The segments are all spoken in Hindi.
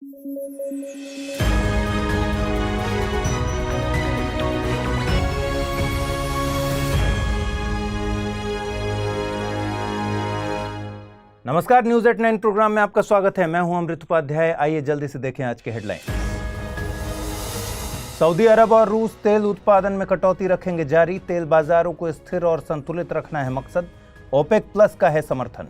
नमस्कार, न्यूज एट 9 प्रोग्राम में आपका स्वागत है। मैं हूं अमृत उपाध्याय। आइए जल्दी से देखें आज के हेडलाइन। सऊदी अरब और रूस तेल उत्पादन में कटौती रखेंगे जारी। तेल बाजारों को स्थिर और संतुलित रखना है मकसद। ओपेक प्लस का है समर्थन।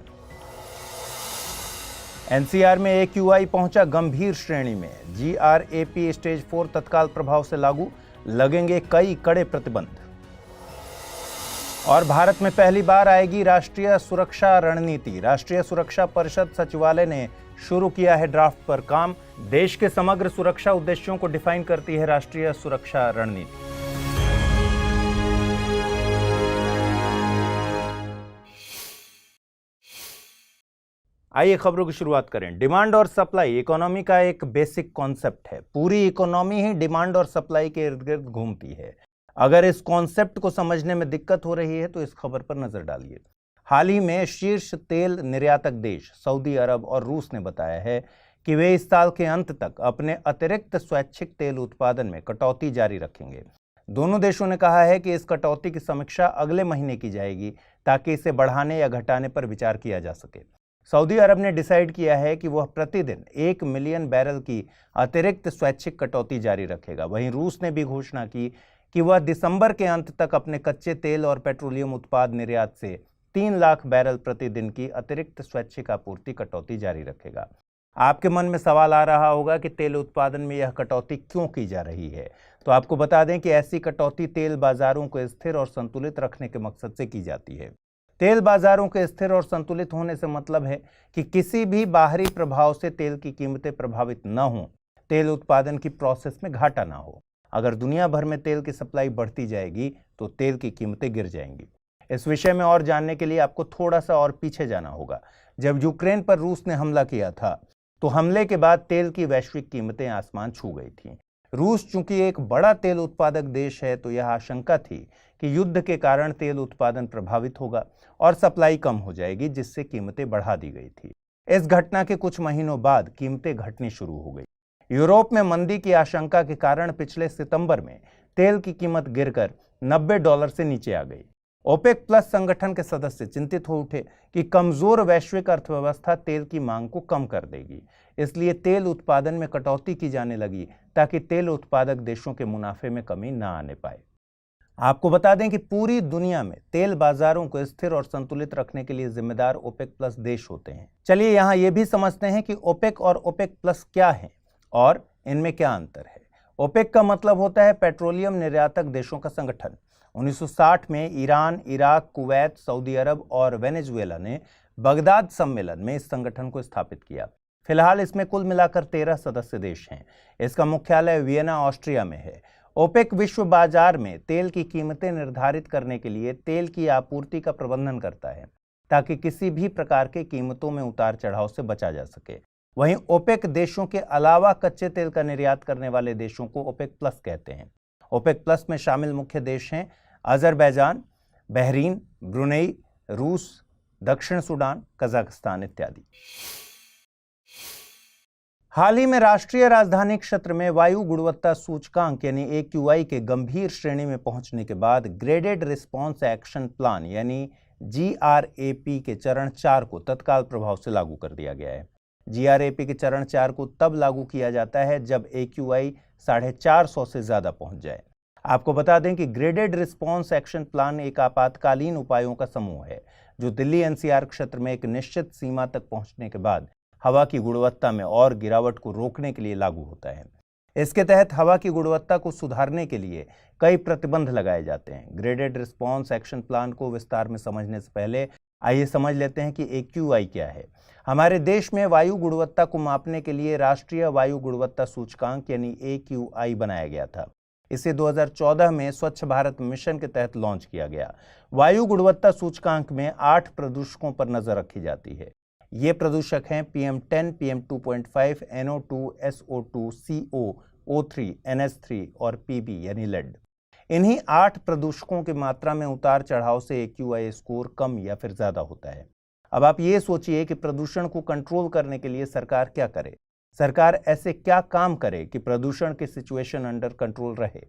एनसीआर में एक्यूआई पहुंचा गंभीर श्रेणी में। जीआरएपी स्टेज 4 तत्काल प्रभाव से लागू, लगेंगे कई कड़े प्रतिबंध। और भारत में पहली बार आएगी राष्ट्रीय सुरक्षा रणनीति। राष्ट्रीय सुरक्षा परिषद सचिवालय ने शुरू किया है ड्राफ्ट पर काम। देश के समग्र सुरक्षा उद्देश्यों को डिफाइन करती है राष्ट्रीय सुरक्षा रणनीति। आइए खबरों की शुरुआत करें। डिमांड और सप्लाई इकोनॉमी का एक बेसिक कॉन्सेप्ट है। पूरी इकोनॉमी ही डिमांड और सप्लाई के इर्द गिर्द घूमती है। अगर इस कॉन्सेप्ट को समझने में दिक्कत हो रही है तो इस खबर पर नजर डालिए। हाल ही में शीर्ष तेल निर्यातक देश सऊदी अरब और रूस ने बताया है कि वे इस साल के अंत तक अपने अतिरिक्त स्वैच्छिक तेल उत्पादन में कटौती जारी रखेंगे। दोनों देशों ने कहा है कि इस कटौती की समीक्षा अगले महीने की जाएगी ताकि इसे बढ़ाने या घटाने पर विचार किया जा सके। सऊदी अरब ने डिसाइड किया है कि वह प्रतिदिन 1 मिलियन बैरल की अतिरिक्त स्वैच्छिक कटौती जारी रखेगा। वहीं रूस ने भी घोषणा की कि वह दिसंबर के अंत तक अपने कच्चे तेल और पेट्रोलियम उत्पाद निर्यात से 3 लाख बैरल प्रतिदिन की अतिरिक्त स्वैच्छिक आपूर्ति कटौती जारी रखेगा। आपके मन में सवाल आ रहा होगा कि तेल उत्पादन में यह कटौती क्यों की जा रही है। तो आपको बता दें कि ऐसी कटौती तेल बाजारों को स्थिर और संतुलित रखने के मकसद से की जाती है। तेल बाजारों के स्थिर और संतुलित होने से मतलब है कि किसी भी बाहरी प्रभाव से तेल की कीमतें प्रभावित न हों, तेल उत्पादन की प्रोसेस में घाटा ना हो। अगर दुनिया भर में तेल की सप्लाई बढ़ती जाएगी तो तेल की कीमतें गिर जाएंगी। इस विषय में और जानने के लिए आपको थोड़ा सा और पीछे जाना होगा। जब यूक्रेन पर रूस ने हमला किया था तो हमले के बाद तेल की वैश्विक कीमतें आसमान छू गई थीं। रूस चूंकि एक बड़ा तेल उत्पादक देश है तो यह आशंका थी कि युद्ध के कारण तेल उत्पादन प्रभावित होगा और सप्लाई कम हो जाएगी, जिससे कीमतें बढ़ा दी गई थी। इस घटना के कुछ महीनों बाद कीमतें घटनी शुरू हो गई। यूरोप में मंदी की आशंका के कारण पिछले सितंबर में तेल की कीमत गिरकर $90 से नीचे आ गई। ओपेक प्लस संगठन के सदस्य चिंतित हो उठे कि कमजोर वैश्विक अर्थव्यवस्था तेल की मांग को कम कर देगी। इसलिए तेल उत्पादन में कटौती की जाने लगी ताकि तेल उत्पादक देशों के मुनाफे में कमी न आने पाए। आपको बता दें कि पूरी दुनिया में तेल बाजारों को स्थिर और संतुलित रखने के लिए जिम्मेदार ओपेक प्लस देश होते हैं। चलिए यहाँ ये भी समझते हैं कि ओपेक और ओपेक प्लस क्या है और इनमें क्या अंतर है। ओपेक का मतलब होता है पेट्रोलियम निर्यातक देशों का संगठन। 1960 में ईरान, इराक, कुवैत, सऊदी अरब और वेनेजुएला ने बगदाद सम्मेलन में इस संगठन को स्थापित किया। फिलहाल इसमें कुल मिलाकर 13 सदस्य देश हैं। इसका मुख्यालय वियना, ऑस्ट्रिया में है। ओपेक विश्व बाजार में तेल की कीमतें निर्धारित करने के लिए तेल की आपूर्ति का प्रबंधन करता है ताकि किसी भी प्रकार के कीमतों में उतार चढ़ाव से बचा जा सके। वहीं ओपेक देशों के अलावा कच्चे तेल का निर्यात करने वाले देशों को ओपेक प्लस कहते हैं। ओपेक प्लस में शामिल मुख्य देश हैं अजरबैजान, बहरीन, ब्रुनेई, रूस, दक्षिण सूडान, कजाकिस्तान इत्यादि। हाल ही में राष्ट्रीय राजधानी क्षेत्र में वायु गुणवत्ता सूचकांक यानी एक्यूआई के गंभीर श्रेणी में पहुंचने के बाद ग्रेडेड रिस्पॉन्स एक्शन प्लान यानी जीआरएपी के चरण 4 को तत्काल प्रभाव से लागू कर दिया गया है। जीआरएपी के चरण 4 को तब लागू किया जाता है जब एक्यूआई 450 से ज्यादा पहुंच जाए। आपको बता दें कि ग्रेडेड रिस्पॉन्स एक्शन प्लान एक आपातकालीन उपायों का समूह है जो दिल्ली एनसीआर क्षेत्र में एक निश्चित सीमा तक पहुंचने के बाद हवा की गुणवत्ता में और गिरावट को रोकने के लिए लागू होता है। इसके तहत हवा की गुणवत्ता को सुधारने के लिए कई प्रतिबंध लगाए जाते हैं। ग्रेडेड रिस्पॉन्स एक्शन प्लान को विस्तार में समझने से पहले आइए समझ लेते हैं कि एक्यूआई क्या है। हमारे देश में वायु गुणवत्ता को मापने के लिए राष्ट्रीय वायु गुणवत्ता सूचकांक यानी एक्यूआई बनाया गया था। इसे 2014 में स्वच्छ भारत मिशन के तहत लॉन्च किया गया। वायु गुणवत्ता सूचकांक में 8 प्रदूषकों पर नजर रखी जाती है। ये प्रदूषक हैं PM10, PM2.5, NO2, SO2, CO, O3, NH3 और PB यानी लेड। इन्हीं 8 प्रदूषकों की मात्रा में उतार चढ़ाव से एक्यूआई स्कोर कम या फिर ज्यादा होता है। अब आप ये सोचिए कि प्रदूषण को कंट्रोल करने के लिए सरकार क्या करे। सरकार ऐसे क्या काम करे कि प्रदूषण की सिचुएशन अंडर कंट्रोल रहे।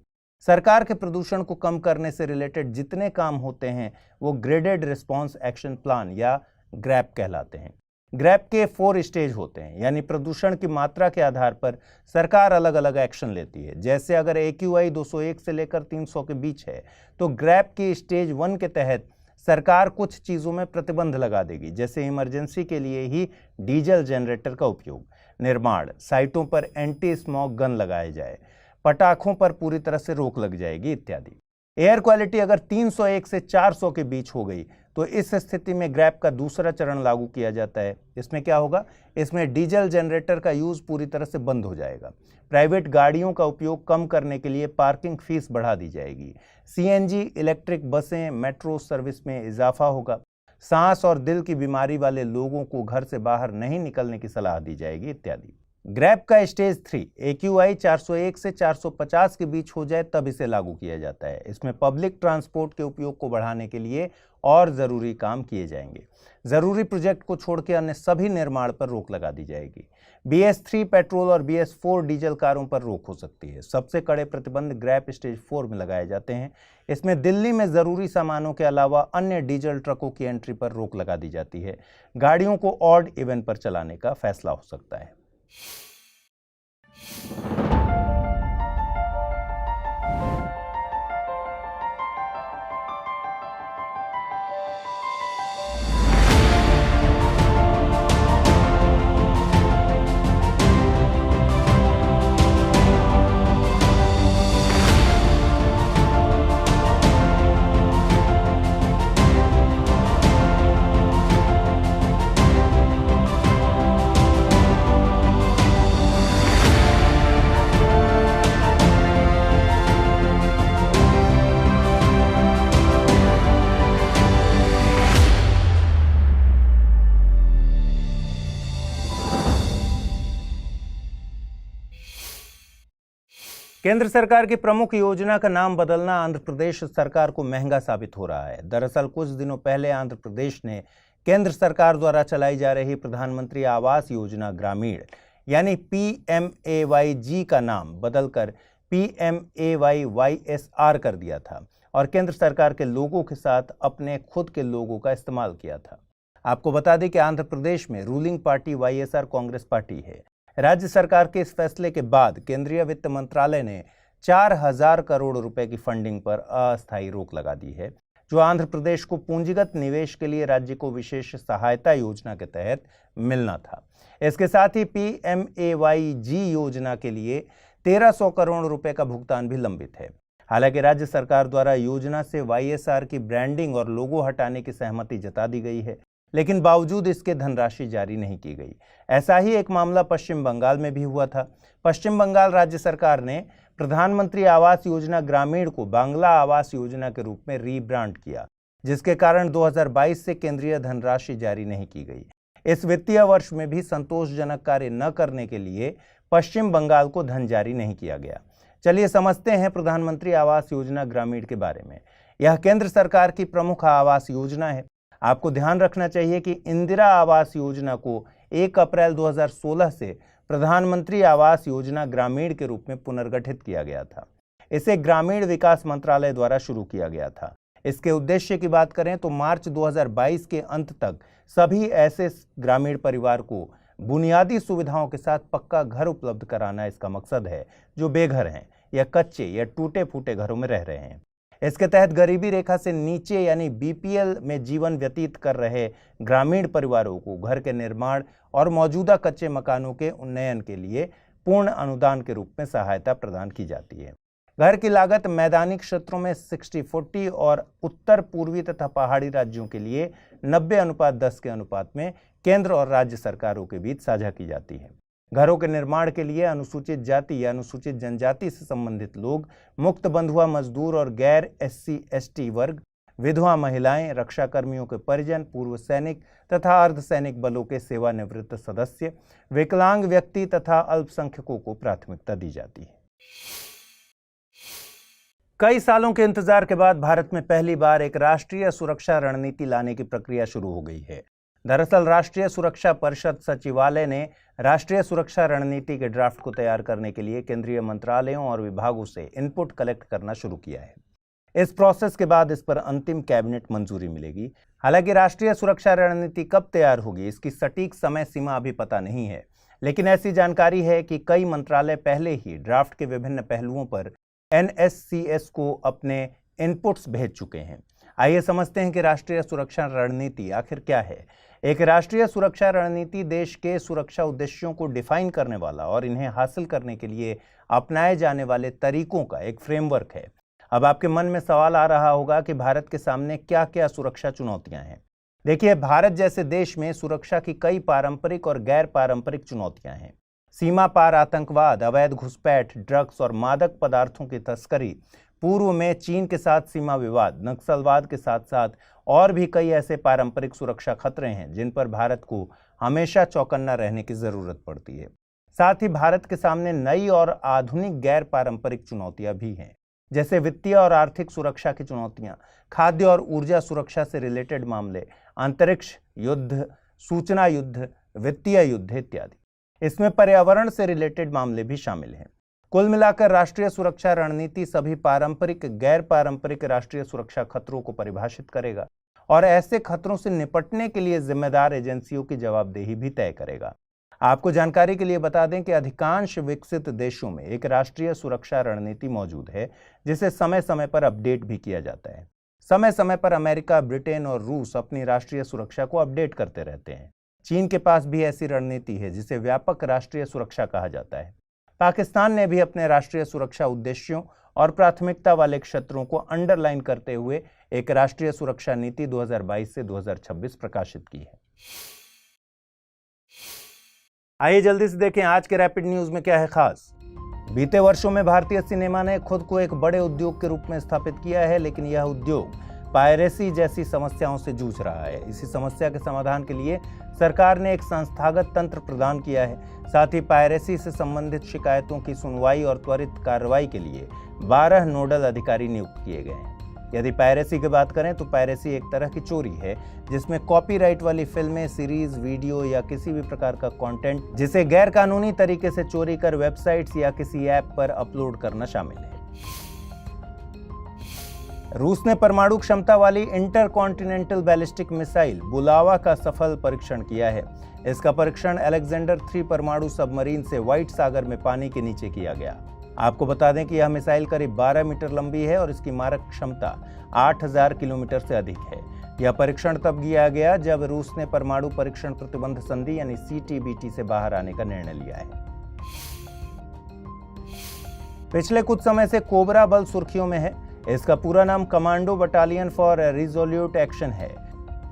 सरकार के प्रदूषण को कम करने से रिलेटेड जितने काम होते हैं वो ग्रेडेड रिस्पॉन्स एक्शन प्लान या ग्रैप कहलाते हैं। ग्रैप के 4 स्टेज होते हैं, यानी प्रदूषण की मात्रा के आधार पर सरकार अलग अलग एक्शन लेती है। जैसे अगर AQI 201 से लेकर 300 के बीच है तो ग्रैप की स्टेज 1 के तहत सरकार कुछ चीज़ों में प्रतिबंध लगा देगी, जैसे इमरजेंसी के लिए ही डीजल जनरेटर का उपयोग, निर्माण साइटों पर एंटी स्मॉग गन लगाए जाए, पटाखों पर पूरी तरह से रोक लग जाएगी इत्यादि। एयर क्वालिटी अगर 301 से 400 के बीच हो गई तो इस स्थिति में ग्रैप का दूसरा चरण लागू किया जाता है। इसमें क्या होगा, इसमें डीजल जनरेटर का यूज पूरी तरह से बंद हो जाएगा। प्राइवेट गाड़ियों का उपयोग कम करने के लिए पार्किंग फीस बढ़ा दी जाएगी। CNG इलेक्ट्रिक बसें, मेट्रो सर्विस में इजाफा होगा। सांस और दिल की बीमारी वाले लोगों को घर से बाहर नहीं निकलने की सलाह दी जाएगी इत्यादि। ग्रैप का स्टेज 3 AQI 401 से 450 के बीच हो जाए तब इसे लागू किया जाता है। इसमें पब्लिक ट्रांसपोर्ट के उपयोग को बढ़ाने के लिए और जरूरी काम किए जाएंगे। जरूरी प्रोजेक्ट को छोड़ के अन्य सभी निर्माण पर रोक लगा दी जाएगी। BS3 पेट्रोल और BS4 डीजल कारों पर रोक हो सकती है। सबसे कड़े प्रतिबंध ग्रैप स्टेज 4 में लगाए जाते हैं। इसमें दिल्ली में जरूरी सामानों के अलावा अन्य डीजल ट्रकों की एंट्री पर रोक लगा दी जाती है। गाड़ियों को ऑड इवन पर चलाने का फैसला हो सकता है। केंद्र सरकार की प्रमुख योजना का नाम बदलना आंध्र प्रदेश सरकार को महंगा साबित हो रहा है। दरअसल कुछ दिनों पहले आंध्र प्रदेश ने केंद्र सरकार द्वारा चलाई जा रही प्रधानमंत्री आवास योजना ग्रामीण यानी PMAYG का नाम बदलकर PMAYYSR कर दिया था और केंद्र सरकार के लोगों के साथ अपने खुद के लोगों का इस्तेमाल किया था। आपको बता दें कि आंध्र प्रदेश में ruling party YSR Congress party है। राज्य सरकार के इस फैसले के बाद केंद्रीय वित्त मंत्रालय ने 4000 करोड़ रुपए की फंडिंग पर अस्थायी रोक लगा दी है, जो आंध्र प्रदेश को पूंजीगत निवेश के लिए राज्य को विशेष सहायता योजना के तहत मिलना था। इसके साथ ही PMAYG योजना के लिए 1300 करोड़ रुपए का भुगतान भी लंबित है। हालांकि राज्य सरकार द्वारा योजना से YSR की ब्रांडिंग और लोगो हटाने की सहमति जता दी गई है, लेकिन बावजूद इसके धनराशि जारी नहीं की गई। ऐसा ही एक मामला पश्चिम बंगाल में भी हुआ था। पश्चिम बंगाल राज्य सरकार ने प्रधानमंत्री आवास योजना ग्रामीण को बांग्ला आवास योजना के रूप में रीब्रांड किया, जिसके कारण 2022 से केंद्रीय धनराशि जारी नहीं की गई। इस वित्तीय वर्ष में भी संतोषजनक कार्य न करने के लिए पश्चिम बंगाल को धन जारी नहीं किया गया। चलिए समझते हैं प्रधानमंत्री आवास योजना ग्रामीण के बारे में। यह केंद्र सरकार की प्रमुख आवास योजना है। आपको ध्यान रखना चाहिए कि इंदिरा आवास योजना को 1 अप्रैल 2016 से प्रधानमंत्री आवास योजना ग्रामीण के रूप में पुनर्गठित किया गया था। इसे ग्रामीण विकास मंत्रालय द्वारा शुरू किया गया था। इसके उद्देश्य की बात करें तो मार्च 2022 के अंत तक सभी ऐसे ग्रामीण परिवार को बुनियादी सुविधाओं के साथ पक्का घर उपलब्ध कराना इसका मकसद है, जो बेघर हैं या कच्चे या टूटे फूटे घरों में रह रहे हैं। इसके तहत गरीबी रेखा से नीचे यानी BPL में जीवन व्यतीत कर रहे ग्रामीण परिवारों को घर के निर्माण और मौजूदा कच्चे मकानों के उन्नयन के लिए पूर्ण अनुदान के रूप में सहायता प्रदान की जाती है। घर की लागत मैदानी क्षेत्रों में 60-40 और उत्तर पूर्वी तथा पहाड़ी राज्यों के लिए 90:10 के अनुपात में केंद्र और राज्य सरकारों के बीच साझा की जाती है। घरों के निर्माण के लिए अनुसूचित जाति या अनुसूचित जनजाति से संबंधित लोग, मुक्त बंधुआ मजदूर और गैर SC/ST वर्ग, विधवा महिलाएं, रक्षा कर्मियों के परिजन, पूर्व सैनिक तथा अर्धसैनिक बलों के सेवानिवृत्त सदस्य, विकलांग व्यक्ति तथा अल्पसंख्यकों को प्राथमिकता दी जाती है। कई सालों के इंतजार के बाद भारत में पहली बार एक राष्ट्रीय सुरक्षा रणनीति लाने की प्रक्रिया शुरू हो गई है। दरअसल राष्ट्रीय सुरक्षा परिषद सचिवालय ने राष्ट्रीय सुरक्षा रणनीति के ड्राफ्ट को तैयार करने के लिए केंद्रीय मंत्रालयों और विभागों से इनपुट कलेक्ट करना शुरू किया है। इस प्रोसेस के बाद इस पर अंतिम कैबिनेट मंजूरी मिलेगी। हालांकि राष्ट्रीय सुरक्षा रणनीति कब तैयार होगी, इसकी सटीक समय सीमा अभी पता नहीं है, लेकिन ऐसी जानकारी है कि कई मंत्रालय पहले ही ड्राफ्ट के विभिन्न पहलुओं पर NSCS को अपने इनपुट्स भेज चुके हैं। आइए समझते हैं कि राष्ट्रीय सुरक्षा रणनीति आखिर क्या है। एक राष्ट्रीय सुरक्षा रणनीति देश के सुरक्षा उद्देश्यों को डिफाइन करने वाला और इन्हें हासिल करने के लिए अपनाए जाने वाले तरीकों का एक फ्रेमवर्क है। अब आपके मन में सवाल आ रहा होगा कि भारत के सामने क्या क्या सुरक्षा चुनौतियां हैं। देखिए, भारत जैसे देश में सुरक्षा की कई पारंपरिक और गैर पारंपरिक चुनौतियां हैं। सीमा पार आतंकवाद, अवैध घुसपैठ, ड्रग्स और मादक पदार्थों की तस्करी, पूर्व में चीन के साथ सीमा विवाद, नक्सलवाद के साथ साथ और भी कई ऐसे पारंपरिक सुरक्षा खतरे हैं जिन पर भारत को हमेशा चौकन्ना रहने की जरूरत पड़ती है। साथ ही भारत के सामने नई और आधुनिक गैर पारंपरिक चुनौतियां भी हैं, जैसे वित्तीय और आर्थिक सुरक्षा की चुनौतियां, खाद्य और ऊर्जा सुरक्षा से रिलेटेड मामले, अंतरिक्ष युद्ध, सूचना युद्ध, वित्तीय युद्ध इत्यादि। इसमें पर्यावरण से रिलेटेड मामले भी शामिल हैं। कुल मिलाकर राष्ट्रीय सुरक्षा रणनीति सभी पारंपरिक, गैर पारंपरिक राष्ट्रीय सुरक्षा खतरों को परिभाषित करेगा और ऐसे खतरों से निपटने के लिए जिम्मेदार एजेंसियों की जवाबदेही भी तय करेगा। आपको जानकारी के लिए बता दें कि अधिकांश विकसित देशों में एक राष्ट्रीय सुरक्षा रणनीति मौजूद है, जिसे समय समय पर अपडेट भी किया जाता है। समय समय पर अमेरिका, ब्रिटेन और रूस अपनी राष्ट्रीय सुरक्षा को अपडेट करते रहते हैं। चीन के पास भी ऐसी रणनीति है जिसे व्यापक राष्ट्रीय सुरक्षा कहा जाता है। पाकिस्तान ने भी अपने राष्ट्रीय सुरक्षा उद्देश्यों और प्राथमिकता वाले क्षेत्रों को अंडरलाइन करते हुए एक राष्ट्रीय सुरक्षा नीति 2022 से 2026 प्रकाशित की है। आइए जल्दी से देखें आज के रैपिड न्यूज में क्या है खास। बीते वर्षों में भारतीय सिनेमा ने खुद को एक बड़े उद्योग के रूप में स्थापित किया है, लेकिन यह उद्योग पायरेसी जैसी समस्याओं से जूझ रहा है। इसी समस्या के समाधान के लिए सरकार ने एक संस्थागत तंत्र प्रदान किया है। साथ ही पायरेसी से संबंधित शिकायतों की सुनवाई और त्वरित कार्रवाई के लिए 12 नोडल अधिकारी नियुक्त किए गए हैं। यदि पायरेसी की बात करें तो पायरेसी एक तरह की चोरी है जिसमें कॉपीराइट वाली फिल्में, सीरीज, वीडियो या किसी भी प्रकार का कंटेंट जिसे गैर कानूनी तरीके से चोरी कर वेबसाइट्स या किसी ऐप पर अपलोड करना शामिल है। रूस ने परमाणु क्षमता वाली इंटरकॉन्टिनेंटल बैलिस्टिक मिसाइल बुलावा का सफल परीक्षण किया है। इसका परीक्षण अलेक्जेंडर 3 परमाणु सबमरीन से व्हाइट सागर में पानी के नीचे किया गया। आपको बता दें कि यह मिसाइल करीब 12 मीटर लंबी है और इसकी मारक क्षमता 8000 किलोमीटर से अधिक है। यह परीक्षण तब किया गया जब रूस ने परमाणु परीक्षण प्रतिबंध संधि यानी CTBT से बाहर आने का निर्णय लिया है। पिछले कुछ समय से कोबरा बल सुर्खियों में है। इसका पूरा नाम commando battalion for resolute action है।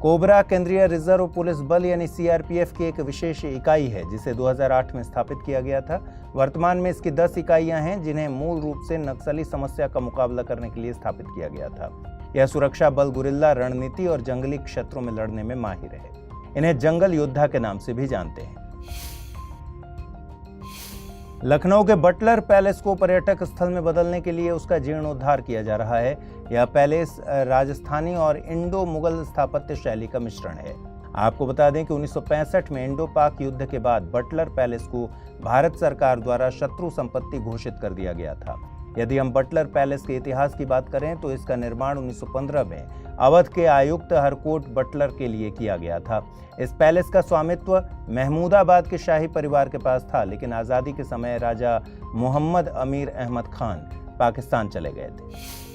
कोबरा केंद्रीय रिजर्व पुलिस बल यानी CRPF की एक विशेष इकाई है जिसे 2008 में स्थापित किया गया था। वर्तमान में इसकी 10 इकाइयां हैं जिन्हें मूल रूप से नक्सली समस्या का मुकाबला करने के लिए स्थापित किया गया था। यह सुरक्षा बल गुरिल्ला रणनीति और जंगली क्षेत्रों में लड़ने में माहिर है। इन्हें जंगल योद्धा के नाम से भी जानते हैं। लखनऊ के बटलर पैलेस को पर्यटक स्थल में बदलने के लिए उसका जीर्णोद्धार किया जा रहा है। यह पैलेस राजस्थानी और इंडो मुगल स्थापत्य शैली का मिश्रण है। आपको बता दें कि 1965 में इंडो पाक युद्ध के बाद बटलर पैलेस को भारत सरकार द्वारा शत्रु संपत्ति घोषित कर दिया गया था। यदि हम बटलर पैलेस के इतिहास की बात करें तो इसका निर्माण 1915 में अवध के आयुक्त हरकोट बटलर के लिए किया गया था। इस पैलेस का स्वामित्व महमूदाबाद के शाही परिवार के पास था, लेकिन आज़ादी के समय राजा मोहम्मद अमीर अहमद खान पाकिस्तान चले गए थे।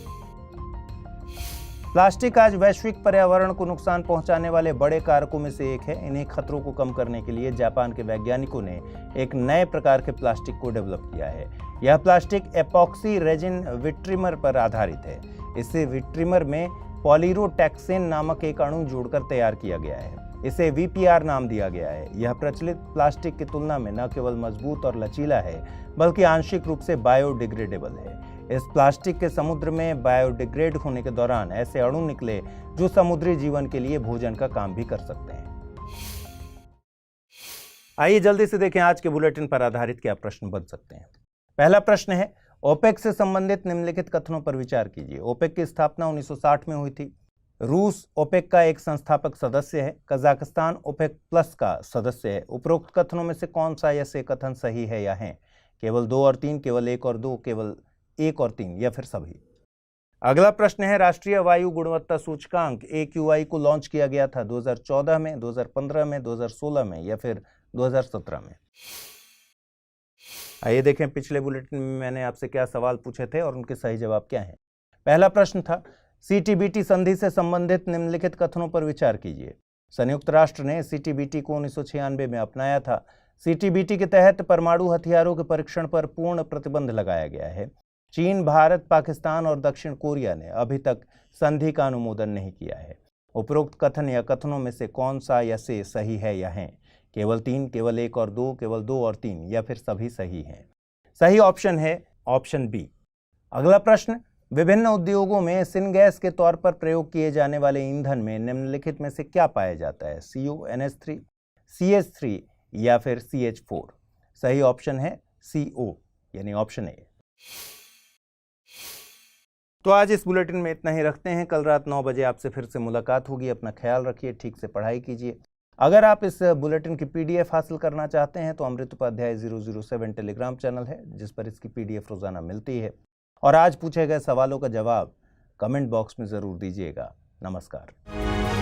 प्लास्टिक आज वैश्विक पर्यावरण को नुकसान पहुंचाने वाले बड़े कारकों में से एक है। इन्हीं खतरों को कम करने के लिए जापान के वैज्ञानिकों ने एक नए प्रकार के प्लास्टिक को डेवलप किया है। यह प्लास्टिक एपॉक्सी रेजिन विट्रिमर पर आधारित है। इसे विट्रिमर में पॉलीरोटैक्सेन नामक एक अणु जोड़कर तैयार किया गया है। इसे VPR नाम दिया गया है। यह प्रचलित प्लास्टिक की तुलना में न केवल मजबूत और लचीला है बल्कि आंशिक रूप से बायोडिग्रेडेबल है। इस प्लास्टिक के समुद्र में बायोडिग्रेड होने के दौरान ऐसे अणु निकले जो समुद्री जीवन के लिए भोजन का काम भी कर सकते हैं। आइए जल्दी से देखें आज के बुलेटिन पर आधारित क्या प्रश्न बन सकते हैं। पहला प्रश्न है, ओपेक से संबंधित निम्नलिखित कथनों पर विचार कीजिए। ओपेक की स्थापना 1960 में हुई थी। रूस ओपेक का एक संस्थापक सदस्य है। कजाकिस्तान ओपेक प्लस का सदस्य है। उपरोक्त कथनों में से कौन सा या से कथन सही है या है? केवल 2 और 3, केवल 1 और 2, केवल 1 और 3 या फिर सभी? अगला प्रश्न है, राष्ट्रीय वायु गुणवत्ता सूचकांक AQI को लॉन्च किया गया था 2014 में, 2015 में, 2016 में या फिर 2017 में? आइए देखें पिछले बुलेटिन में मैंने आपसे क्या सवाल पूछे थे और उनके सही जवाब क्या हैं। पहला प्रश्न था, CTBT संधि से संबंधित निम्नलिखित कथनों पर विचार कीजिए। संयुक्त राष्ट्र ने CTBT को 1996 में अपनाया था। CTBT के तहत परमाणु हथियारों के परीक्षण पर पूर्ण प्रतिबंध लगाया गया है। चीन, भारत, पाकिस्तान और दक्षिण कोरिया ने अभी तक संधि का अनुमोदन नहीं किया है। उपरोक्त कथन या कथनों में से कौन सा या से सही है या है? केवल 3, केवल 1 और 2, केवल 2 और 3 या फिर सभी सही हैं? सही ऑप्शन है ऑप्शन बी। अगला प्रश्न, विभिन्न उद्योगों में सिनगैस के तौर पर प्रयोग किए जाने वाले ईंधन में निम्नलिखित में से क्या पाया जाता है? CO, NH3, CH3 या फिर CH4? सही ऑप्शन है CO यानी ऑप्शन ए। तो आज इस बुलेटिन में इतना ही रखते हैं। कल रात 9 बजे आपसे फिर से मुलाकात होगी। अपना ख्याल रखिए, ठीक से पढ़ाई कीजिए। अगर आप इस बुलेटिन की PDF हासिल करना चाहते हैं तो अमृत उपाध्याय 007 टेलीग्राम चैनल है जिस पर इसकी PDF रोजाना मिलती है। और आज पूछे गए सवालों का जवाब कमेंट बॉक्स में जरूर दीजिएगा। नमस्कार।